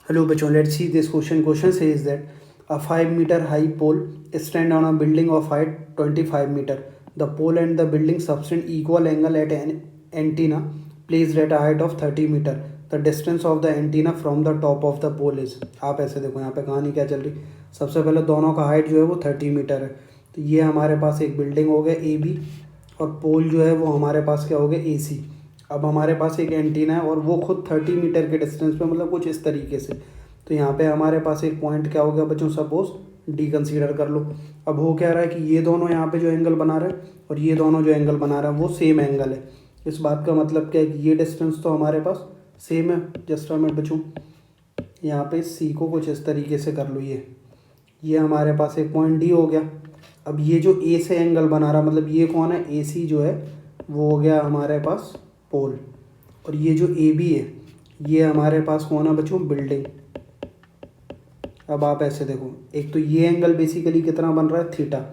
Hello, bachon. Let's see this question. Question says that a 5 meter high pole stand on a building of height 25 meter. The pole and the building subtend equal angle at an antenna placed at a height of 30 meter. The distance of the antenna from the top of the pole is. आप ऐसे देखो यहाँ पे कहानी क्या चल रही। सबसे पहले दोनों का हाइट जो है वो 30 मीटर है। तो ये हमारे पास एक बिल्डिंग हो गया ए बी और पोल जो है वो हमारे पास क्या हो गया ए सी। अब हमारे पास एक एंटीना है और वो खुद 30 मीटर के डिस्टेंस पे, मतलब कुछ इस तरीके से। तो यहाँ पे हमारे पास एक पॉइंट क्या हो गया बच्चों, सपोज डी कंसीडर कर लो। अब हो क्या रहा है कि ये दोनों यहाँ पे जो एंगल बना रहे हैं और ये दोनों जो एंगल बना रहे हैं वो सेम एंगल है। इस बात का मतलब क्या है कि ये डिस्टेंस तो हमारे पास सेम है। जस्ट अ मिनट बच्चों, यहाँ पे सी को कुछ इस तरीके से कर लो। ये हमारे पास एक पॉइंट डी हो गया। अब ये जो ए से एंगल बना रहा, मतलब ये कौन है, ए सी जो है वो हो गया हमारे पास पोल। और ये जो ए बी है ये हमारे पास कौन है बच्चों, बिल्डिंग। अब आप ऐसे देखो, एक तो ये एंगल बेसिकली कितना बन रहा है, थीटा।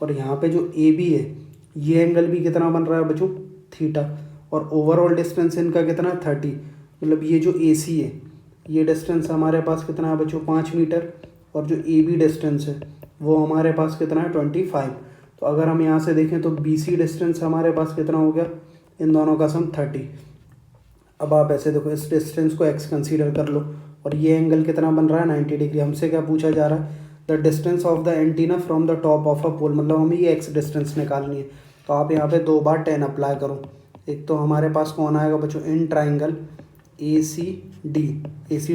और यहाँ पे जो ए बी है ये एंगल भी कितना बन रहा है बच्चों, थीटा। और ओवरऑल डिस्टेंस इनका कितना है, 30। मतलब ये जो ए सी है ये डिस्टेंस हमारे पास कितना है बच्चों, 5 मीटर। और जो ए बी डिस्टेंस है वो हमारे पास कितना है, 25। तो अगर हम यहाँ से देखें तो बी सी डिस्टेंस हमारे पास कितना हो गया, इन दोनों का सम 30। अब आप ऐसे देखो, इस डिस्टेंस को एक्स कंसीडर कर लो और ये एंगल कितना बन रहा है, 90 डिग्री। हमसे क्या पूछा जा रहा है, the distance of the antenna from the top of a pole, मतलब हमें ये एक्स डिस्टेंस निकालनी है। तो आप यहाँ पे 2 बार 10 अप्लाई करो। एक तो हमारे पास कौन आएगा बच्चों, इन triangle A C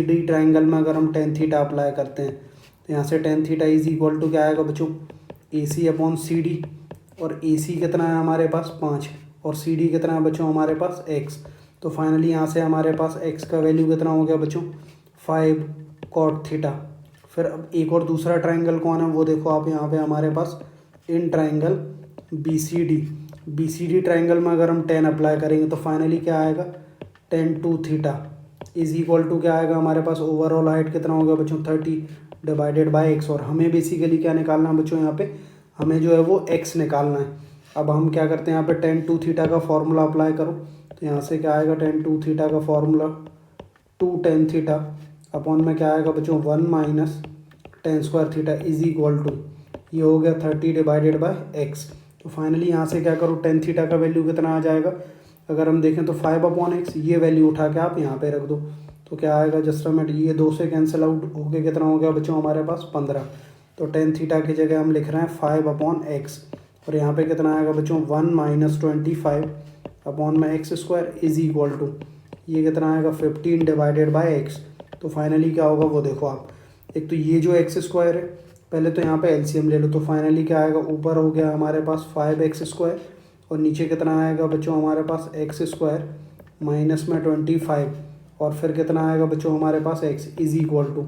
D triangle में अगर हम टेन थीटा अप्लाई करते हैं तो यहाँ से tan theta is equal to क्या आएगा बच्चों, ए सी अपॉन सी डी। और ए सी कितना है हमारे पास 5 और सी डी कितना है बच्चों हमारे पास एक्स। तो फाइनली यहाँ से हमारे पास एक्स का वैल्यू कितना हो गया बच्चों, 5 कॉट थीटा। फिर अब एक और दूसरा ट्राइंगल कौन है वो देखो आप, यहाँ पे हमारे पास in triangle B C D triangle में अगर हम 10 अप्लाई करेंगे तो फाइनली क्या आएगा, 10 two theta is equal to क्या आएगा हमारे पास, ओवरऑल हाइट कितना होगा बच्चों, 30 डिवाइडेड बाय एक्स। और हमें बेसिकली क्या निकालना है बच्चों, यहाँ पे हमें जो है वो एक्स निकालना है। अब हम क्या करते हैं, यहाँ पे 10 टू थीटा का फॉर्मूला अप्लाई करो। तो यहाँ से क्या आएगा, 10 टू थीटा का फॉर्मूला 2 टेन थीटा अपॉन में क्या आएगा बच्चों, 1 minus 10 square theta is equal to, ये हो गया 30 डिवाइडेड बाय एक्स। तो फाइनली यहाँ से क्या करो, 10 थीटा का वैल्यू कितना आ जाएगा, अगर हम देखें तो 5 अपॉन एक्स, ये वैल्यू उठा के आप यहाँ पे रख दो। तो क्या आएगा, जस्ट मिनट, ये 2 से कैंसिल आउट होके कितना हो गया बच्चों हमारे पास 15। तो 10 थीटा की जगह हम लिख रहे हैं 5 अपॉन एक्स। और यहाँ पे कितना आएगा बच्चों, 1 माइनस 25 अपॉन में x square is equal to, ये कितना आएगा 15 डिवाइडेड बाय एक्स। तो फाइनली क्या होगा वो देखो आप, एक तो ये जो एक्स स्क्वायर है, पहले तो यहाँ पे एलसीएम ले लो। तो फाइनली क्या आएगा, ऊपर हो गया हमारे पास 5 एक्स स्क्वायर और नीचे कितना आएगा बच्चों हमारे पास एक्स स्क्वायर माइनस में 25। और फिर कितना आएगा बच्चों हमारे पास एक्स इज इक्वल टू,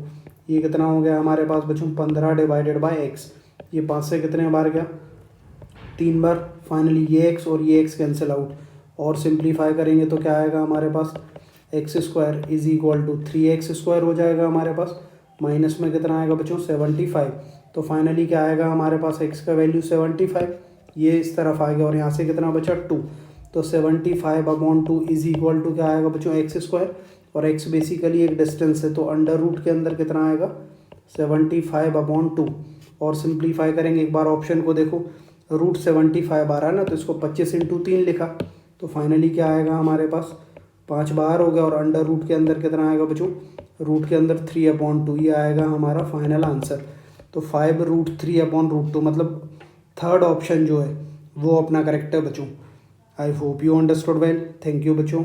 ये कितना हो गया हमारे पास बच्चों 15 डिवाइडेड बाय एक्स। ये 5 से कितने बार गया, 3 बार। फाइनली ये एक्स और ये एक्स कैंसिल आउट और सिंप्लीफाई करेंगे तो क्या आएगा हमारे पास, x square is equal to 3x square हो जाएगा हमारे पास, माइनस में कितना आएगा बच्चों 75। तो फाइनली क्या आएगा हमारे पास, एक्स का वैल्यू 75, ये इस तरफ आ गया और यहाँ से कितना बचा 2। तो 75 अपॉन 2 इज इक्वल टू क्या आएगा बच्चों, एक्स स्क्वायर। और एक्स बेसिकली एक डिस्टेंस है तो अंडर रूट के अंदर कितना आएगा, 75 अपॉन 2। और सिंप्लीफाई करेंगे, एक बार ऑप्शन को देखो, रूट 75 आ रहा है ना, तो इसको 25 इंटू 3 लिखा। तो फाइनली क्या आएगा हमारे पास, 5 बाहर हो गया और अंडर रूट के अंदर कितना आएगा बच्चों, रूट के अंदर 3 अपॉन 2, ये आएगा हमारा फाइनल आंसर। तो 5 रूट 3 अपॉन रूट 2, मतलब थर्ड ऑप्शन जो है वो अपना करेक्ट है बच्चों। I hope you understood well. Thank you बच्चों।